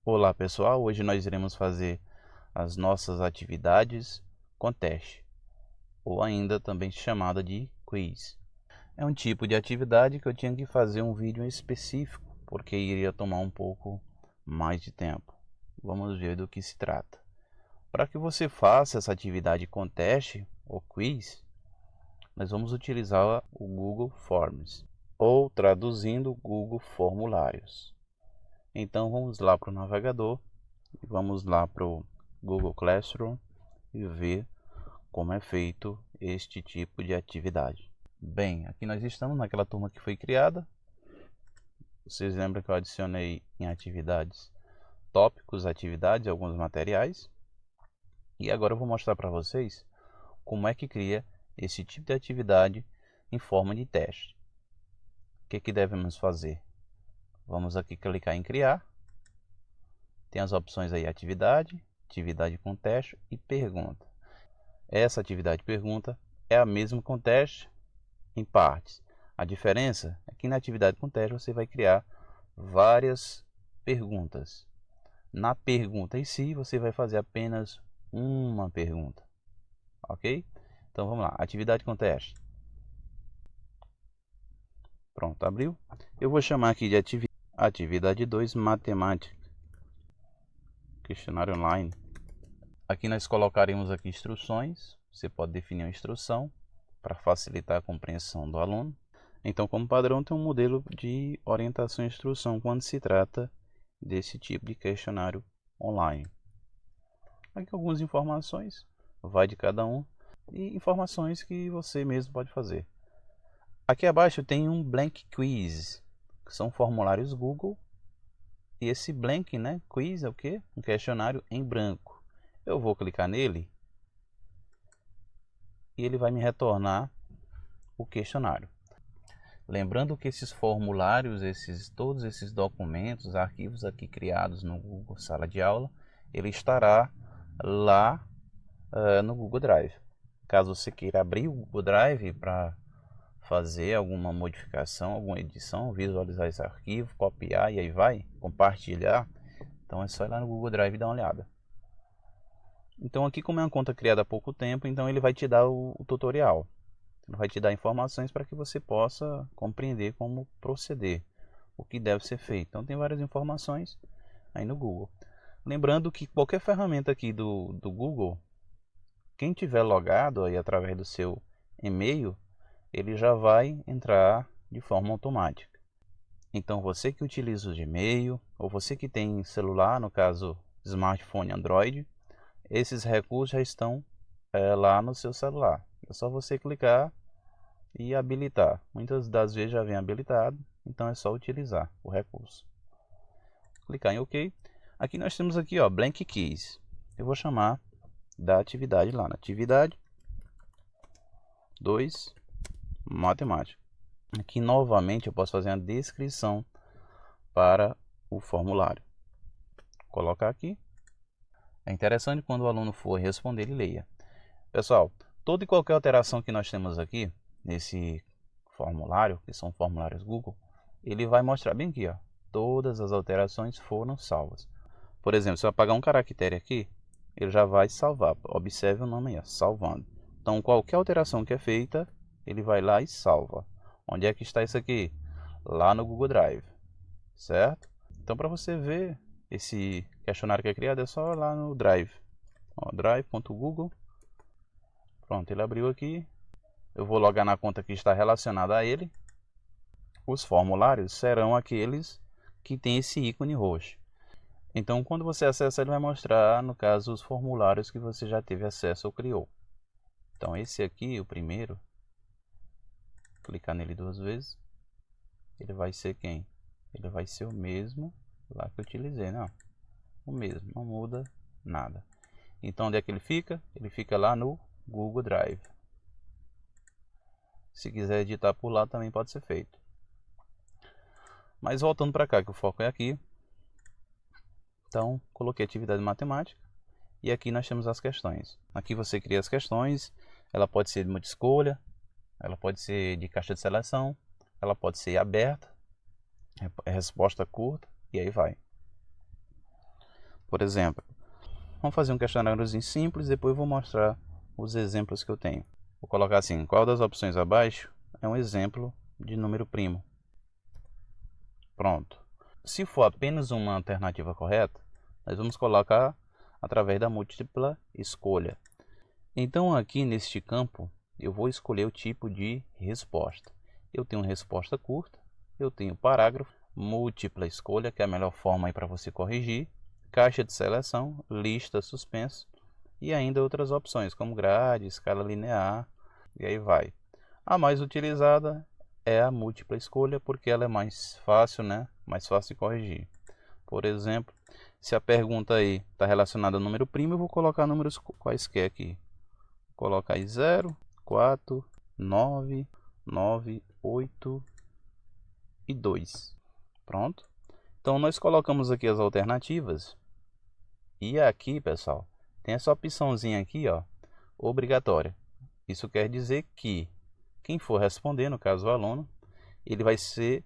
Olá pessoal, hoje nós iremos fazer as nossas atividades com teste, ou ainda também chamada de quiz. É um tipo de atividade que eu tinha que fazer um vídeo específico, porque iria tomar um pouco mais de tempo. Vamos ver do que se trata. Para que você faça essa atividade com teste, ou quiz, nós vamos utilizar o Google Forms, ou traduzindo, Google Formulários. Então vamos lá para o navegador. Vamos lá para o Google Classroom e ver como é feito este tipo de atividade. Bem, aqui nós estamos naquela turma que foi criada. Vocês lembram que eu adicionei em atividades tópicos, atividades, alguns materiais. E agora eu vou mostrar para vocês como é que cria esse tipo de atividade em forma de teste. O que devemos fazer? Vamos aqui clicar em criar. Tem as opções aí atividade, atividade com teste e pergunta. Essa atividade pergunta é a mesma com teste em partes. A diferença é que na atividade com teste você vai criar várias perguntas. Na pergunta em si você vai fazer apenas uma pergunta. Ok? Então vamos lá, atividade com teste. Pronto, abriu. Eu vou chamar aqui de atividade 2, matemática. Questionário online. Aqui nós colocaremos aqui instruções. Você pode definir uma instrução para facilitar a compreensão do aluno. Então, como padrão, tem um modelo de orientação e instrução quando se trata desse tipo de questionário online. Aqui algumas informações, vai de cada um, e informações que você mesmo pode fazer. Aqui abaixo tem um blank quiz, que são formulários Google. E esse blank, né, quiz é o quê? Um questionário em branco. Eu vou clicar nele e ele vai me retornar o questionário. Lembrando que esses formulários, todos esses documentos, arquivos aqui criados no Google Sala de Aula, ele estará lá no Google Drive. Caso você queira abrir o Google Drive para fazer alguma modificação, alguma edição, visualizar esse arquivo, copiar e aí vai, compartilhar, então é só ir lá no Google Drive e dar uma olhada. Então aqui, como é uma conta criada há pouco tempo, então ele vai te dar o tutorial. Ele vai te dar informações para que você possa compreender como proceder, o que deve ser feito. Então tem várias informações aí no Google. Lembrando que qualquer ferramenta aqui do Google, quem tiver logado aí através do seu e-mail, ele já vai entrar de forma automática. Então você que utiliza o Gmail, ou você que tem celular, no caso smartphone Android, esses recursos já estão lá no seu celular. É só você clicar e habilitar. Muitas das vezes já vem habilitado, então é só utilizar o recurso. Clicar em OK. Aqui nós temos aqui, ó, blank keys. Eu vou chamar da atividade lá na atividade 2, matemática. Aqui novamente eu posso fazer uma descrição para o formulário. Colocar aqui. É interessante quando o aluno for responder, ele leia. Pessoal, toda e qualquer alteração que nós temos aqui nesse formulário, que são formulários Google, ele vai mostrar bem aqui, ó, todas as alterações foram salvas. Por exemplo, se eu apagar um caractere aqui, ele já vai salvar. Observe o nome aí, ó, salvando. Então, qualquer alteração que é feita, ele vai lá e salva. Onde é que está isso aqui? Lá no Google Drive, certo? Então, para você ver esse questionário que é criado, é só lá no Drive. Drive.google. Pronto, ele abriu aqui. Eu vou logar na conta que está relacionada a ele. Os formulários serão aqueles que tem esse ícone roxo. Então, quando você acessa, ele vai mostrar, no caso, os formulários que você já teve acesso ou criou. Então, esse aqui, o primeiro, clicar nele 2 vezes, ele vai ser quem? Ele vai ser o mesmo lá que eu utilizei, não? O mesmo, não muda nada. Então, onde é que ele fica? Ele fica lá no Google Drive. Se quiser editar por lá, também pode ser feito. Mas voltando para cá, que o foco é aqui. Então, coloquei atividade matemática. E aqui nós temos as questões. Aqui você cria as questões. Ela pode ser de multi escolha. Ela pode ser de caixa de seleção. Ela pode ser aberta. Resposta curta. E aí vai. Por exemplo, vamos fazer um questionáriozinho simples, depois eu vou mostrar os exemplos que eu tenho. Vou colocar assim, qual das opções abaixo é um exemplo de número primo? Pronto. Se for apenas uma alternativa correta, nós vamos colocar através da múltipla escolha. Então aqui neste campo, eu vou escolher o tipo de resposta. Eu tenho resposta curta, eu tenho parágrafo, múltipla escolha, que é a melhor forma para você corrigir, caixa de seleção, lista suspenso e ainda outras opções, como grade, escala linear, e aí vai. A mais utilizada é a múltipla escolha, porque ela é mais fácil, né? Mais fácil de corrigir. Por exemplo, se a pergunta aí está relacionada ao número primo, eu vou colocar números quaisquer aqui. Vou colocar aí 0, 4, 9, 9, 8 e 2. Pronto. Então nós colocamos aqui as alternativas. E aqui, pessoal, tem essa opçãozinha aqui, ó, obrigatória. Isso quer dizer que quem for responder, no caso o aluno, ele vai ser...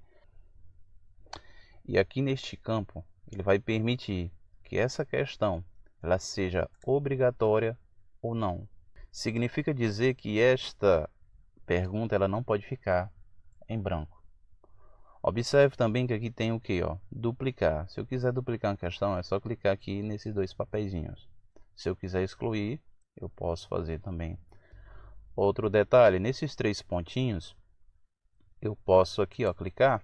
E aqui neste campo, ele vai permitir que essa questão ela seja obrigatória ou não. Significa dizer que esta pergunta ela não pode ficar em branco. Observe também que aqui tem o que? Duplicar. Se eu quiser duplicar uma questão, é só clicar aqui nesses dois papeizinhos. Se eu quiser excluir, eu posso fazer também. Outro detalhe, nesses três pontinhos, eu posso aqui clicar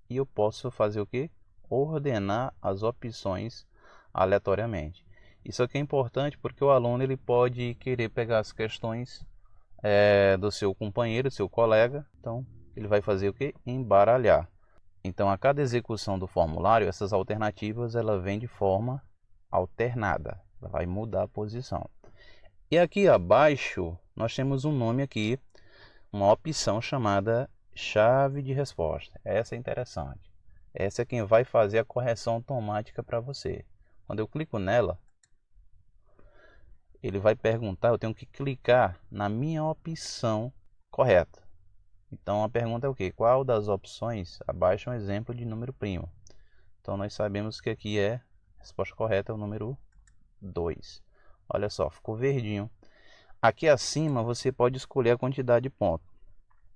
e eu posso fazer o que? Ordenar as opções aleatoriamente. Isso aqui é importante porque o aluno ele pode querer pegar as questões do seu companheiro, do seu colega. Então, ele vai fazer o que? Embaralhar. Então, a cada execução do formulário, essas alternativas ela vem de forma alternada. Ela vai mudar a posição. E aqui abaixo, nós temos um nome aqui, uma opção chamada chave de resposta. Essa é interessante. Essa é quem vai fazer a correção automática para você. Quando eu clico nela, ele vai perguntar, eu tenho que clicar na minha opção correta. Então a pergunta é o que? Qual das opções abaixo é um exemplo de número primo? Então nós sabemos que aqui a resposta correta é o número 2. Olha só, ficou verdinho. Aqui acima você pode escolher a quantidade de pontos.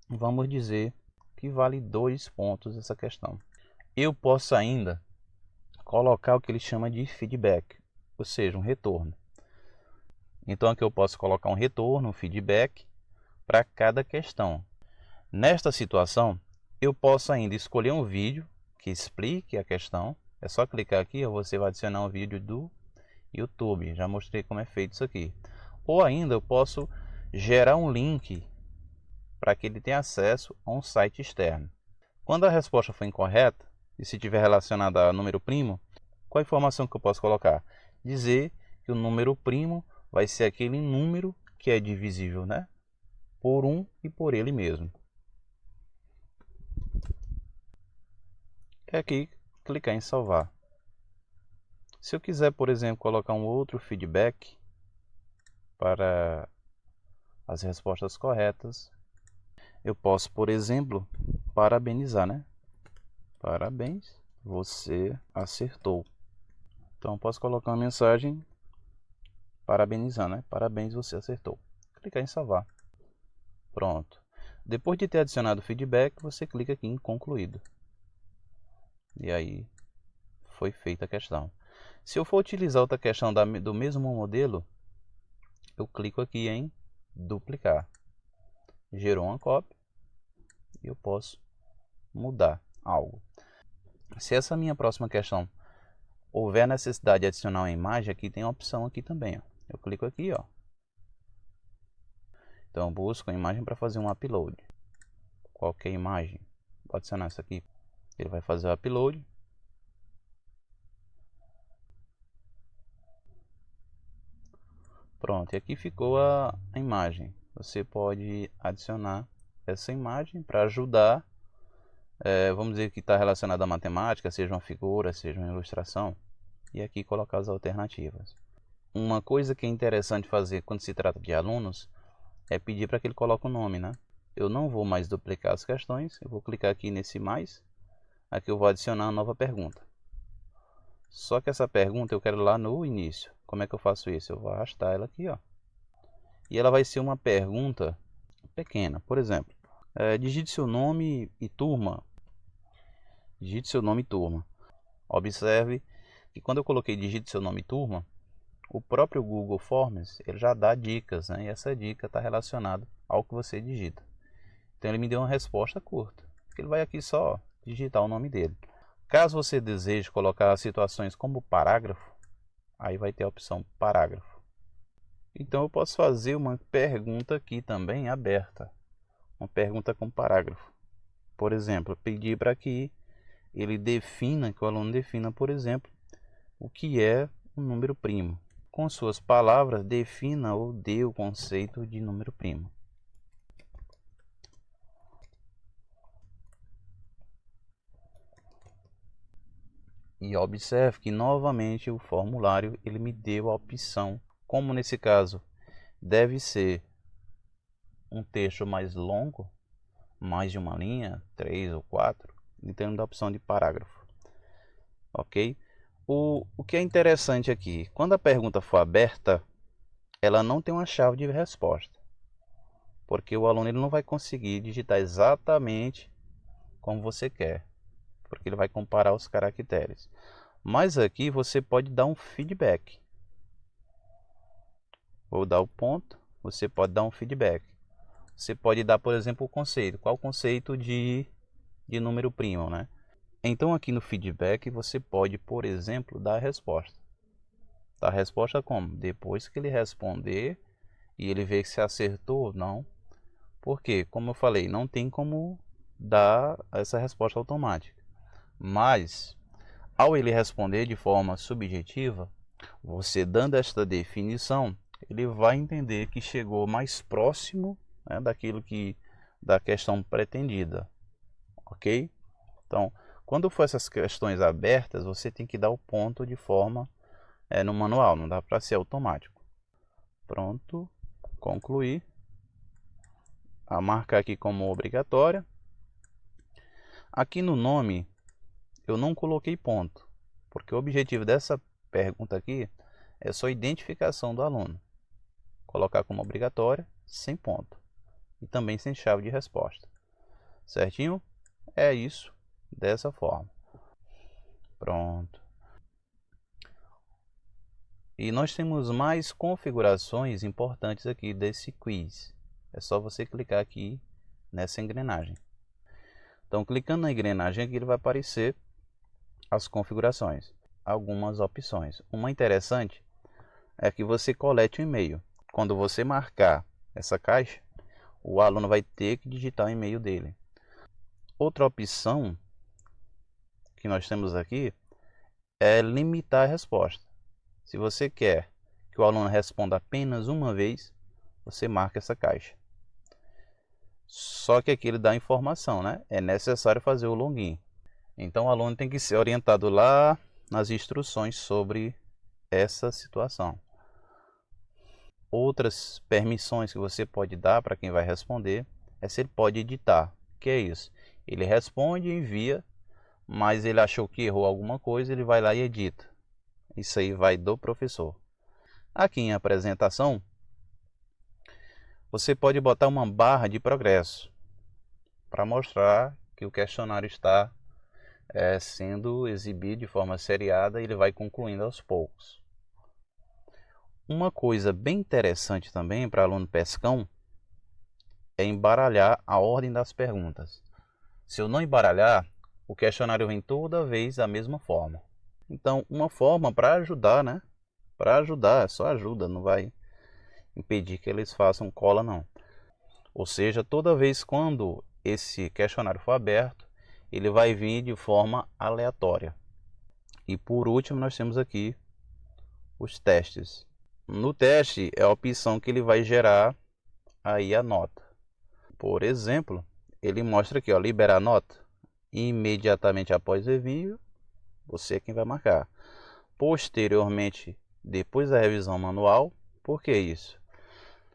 Vamos dizer que vale 2 pontos essa questão. Eu posso ainda colocar o que ele chama de feedback, ou seja, um retorno. Então aqui eu posso colocar um retorno, um feedback para cada questão. Nesta situação, eu posso ainda escolher um vídeo que explique a questão. É só clicar aqui, você vai adicionar um vídeo do YouTube. Já mostrei como é feito isso aqui. Ou ainda eu posso gerar um link para que ele tenha acesso a um site externo. Quando a resposta for incorreta, e se estiver relacionada a número primo, qual a informação que eu posso colocar? Dizer que o número primo vai ser aquele número que é divisível, né, por 1 e por ele mesmo. É aqui clicar em salvar. Se eu quiser, por exemplo, colocar um outro feedback para as respostas corretas, eu posso, por exemplo, parabenizar, né? Parabéns, você acertou. Então, posso colocar uma mensagem parabenizando, né? Parabéns, você acertou. Clicar em salvar. Pronto. Depois de ter adicionado o feedback, você clica aqui em concluído. E aí, foi feita a questão. Se eu for utilizar outra questão do mesmo modelo, eu clico aqui em duplicar. Gerou uma cópia e eu posso mudar algo. Se essa minha próxima questão houver necessidade de adicionar uma imagem, aqui tem uma opção aqui também. Eu clico aqui, Então eu busco a imagem para fazer um upload. Qualquer imagem. Vou adicionar essa aqui. Ele vai fazer o upload. Pronto, e aqui ficou a imagem. Você pode adicionar essa imagem para ajudar, vamos dizer que está relacionado à matemática, seja uma figura, seja uma ilustração, e aqui colocar as alternativas. Uma coisa que é interessante fazer quando se trata de alunos é pedir para que ele coloque o nome, né? Eu não vou mais duplicar as questões, eu vou clicar aqui nesse mais, aqui eu vou adicionar uma nova pergunta. Só que essa pergunta eu quero lá no início. Como é que eu faço isso? Eu vou arrastar ela aqui, ó. E ela vai ser uma pergunta pequena. Por exemplo, digite seu nome e turma. Digite seu nome e turma. Observe que quando eu coloquei digite seu nome e turma, o próprio Google Forms ele já dá dicas, né? E essa dica está relacionada ao que você digita. Então ele me deu uma resposta curta. Ele vai aqui só digitar o nome dele. Caso você deseje colocar situações como parágrafo, aí vai ter a opção parágrafo. Então eu posso fazer uma pergunta aqui também aberta. Uma pergunta com parágrafo. Por exemplo, pedir para que ele defina, que o aluno defina, por exemplo, o que é um número primo. Com suas palavras, defina ou dê o conceito de número primo. E observe que novamente o formulário ele me deu a opção, como nesse caso deve ser um texto mais longo, mais de uma linha, 3 ou 4, então ele dá a opção de parágrafo. Ok? O que é interessante aqui, quando a pergunta for aberta, ela não tem uma chave de resposta, porque o aluno ele não vai conseguir digitar exatamente como você quer, porque ele vai comparar os caracteres. Mas aqui você pode dar um feedback. Vou dar o ponto, você pode dar um feedback. Você pode dar, por exemplo, o conceito. Qual o conceito de número primo, né? Então aqui no feedback você pode, por exemplo, dar a resposta. Dar a resposta como? Depois que ele responder e ele ver se acertou ou não. Porque, como eu falei, não tem como dar essa resposta automática. Mas, ao ele responder de forma subjetiva, você dando esta definição, ele vai entender que chegou mais próximo, né, da questão pretendida, ok? Então, quando for essas questões abertas, você tem que dar o ponto de forma no manual, não dá para ser automático. Pronto, concluir. A marcar aqui como obrigatória. Aqui no nome eu não coloquei ponto, porque o objetivo dessa pergunta aqui é só identificação do aluno. Colocar como obrigatória, sem ponto. E também sem chave de resposta. Certinho? É isso, dessa forma. Pronto. E nós temos mais configurações importantes aqui desse quiz. É só você clicar aqui nessa engrenagem. Então, clicando na engrenagem aqui, ele vai aparecer as configurações. Algumas opções. Uma interessante é que você colete o e-mail. Quando você marcar essa caixa, o aluno vai ter que digitar o e-mail dele. Outra opção que nós temos aqui é limitar a resposta. Se você quer que o aluno responda apenas uma vez, você marca essa caixa. Só que aqui ele dá informação, né? É necessário fazer o login. Então o aluno tem que ser orientado lá nas instruções sobre essa situação. Outras permissões que você pode dar para quem vai responder é se ele pode editar. O que é isso? Ele responde e envia, mas ele achou que errou alguma coisa, ele vai lá e edita. Isso aí vai do professor. Aqui em apresentação, você pode botar uma barra de progresso para mostrar que o questionário está sendo exibido de forma seriada e ele vai concluindo aos poucos. Uma coisa bem interessante também para aluno pescão é embaralhar a ordem das perguntas. Se eu não embaralhar, o questionário vem toda vez da mesma forma. Então, uma forma para ajudar, né? Para ajudar, é só ajuda, não vai impedir que eles façam cola não. Ou seja, toda vez quando esse questionário for aberto, ele vai vir de forma aleatória. E por último, nós temos aqui os testes. No teste é a opção que ele vai gerar aí a nota. Por exemplo, ele mostra aqui, ó, liberar nota. Imediatamente após o envio, você é quem vai marcar. Posteriormente, depois da revisão manual, por que isso?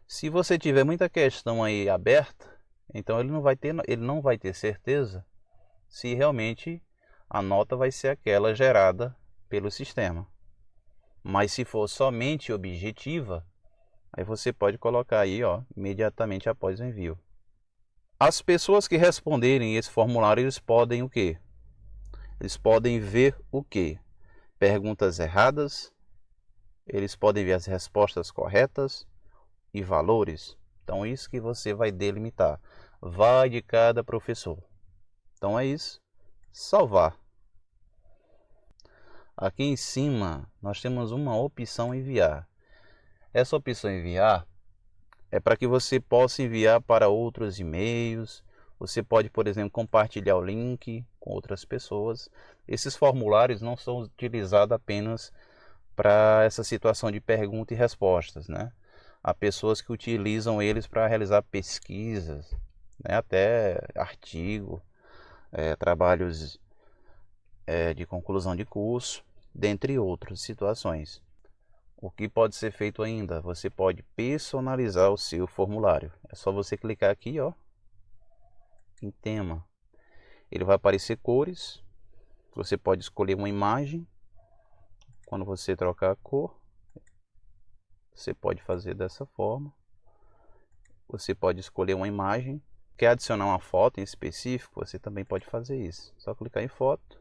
Se você tiver muita questão aí aberta, então ele não vai ter certeza se realmente a nota vai ser aquela gerada pelo sistema. Mas se for somente objetiva, aí você pode colocar aí, ó, imediatamente após o envio. As pessoas que responderem esse formulário, eles podem o quê? Eles podem ver o quê? Perguntas erradas, eles podem ver as respostas corretas e valores. Então, isso que você vai delimitar. Vai de cada professor. Então, é isso. Salvar. Aqui em cima, nós temos uma opção enviar. Essa opção enviar é para que você possa enviar para outros e-mails. Você pode, por exemplo, compartilhar o link com outras pessoas. Esses formulários não são utilizados apenas para essa situação de pergunta e respostas, né? Há pessoas que utilizam eles para realizar pesquisas, né? Até artigo, trabalhos de conclusão de curso, dentre outras situações. O que pode ser feito ainda? Você pode personalizar o seu formulário. É só você clicar aqui, ó, em tema. Ele vai aparecer cores. Você pode escolher uma imagem. Quando você trocar a cor, você pode fazer dessa forma. Você pode escolher uma imagem. Quer adicionar uma foto em específico? Você também pode fazer isso. Só clicar em foto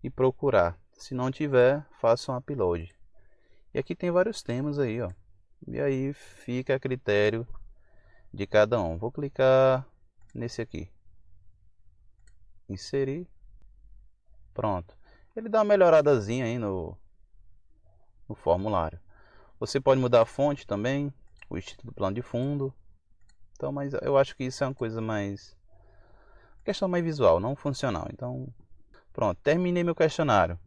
e procurar. Se não tiver, faça um upload. E aqui tem vários temas aí, ó. E aí fica a critério de cada um. Vou clicar nesse aqui. Inserir. Pronto. Ele dá uma melhoradazinha aí no formulário. Você pode mudar a fonte também, o estilo do plano de fundo. Então, mas eu acho que isso é uma coisa mais... questão mais visual, não funcional. Então, pronto. Terminei meu questionário.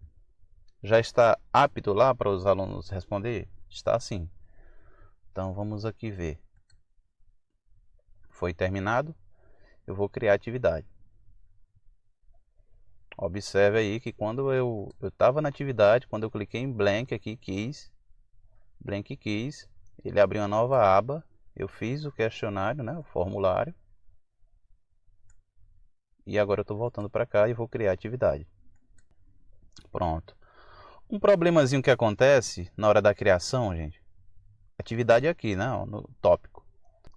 Já está apto lá para os alunos responder? Está sim. Então vamos aqui ver. Foi terminado. Eu vou criar atividade. Observe aí que quando eu estava na atividade, quando eu cliquei em blank aqui, blank quiz, ele abriu uma nova aba. Eu fiz o questionário, né, o formulário. E agora eu estou voltando para cá e vou criar atividade. Pronto. Um problemazinho que acontece na hora da criação, gente. Atividade aqui, né, no tópico.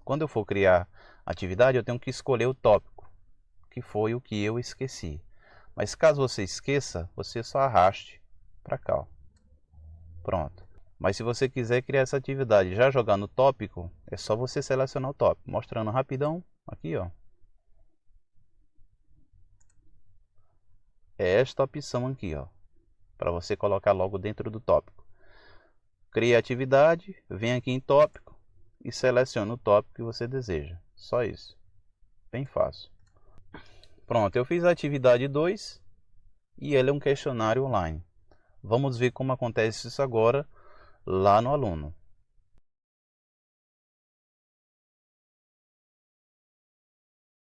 Quando eu for criar atividade, eu tenho que escolher o tópico, que foi o que eu esqueci. Mas caso você esqueça, você só arraste para cá, ó. Pronto. Mas se você quiser criar essa atividade e já jogar no tópico, é só você selecionar o tópico. Mostrando rapidão, aqui, ó. É esta opção aqui, ó, para você colocar logo dentro do tópico. Cria a atividade, vem aqui em tópico e seleciona o tópico que você deseja. Só isso. Bem fácil. Pronto, eu fiz a atividade 2 e ele é um questionário online. Vamos ver como acontece isso agora lá no aluno.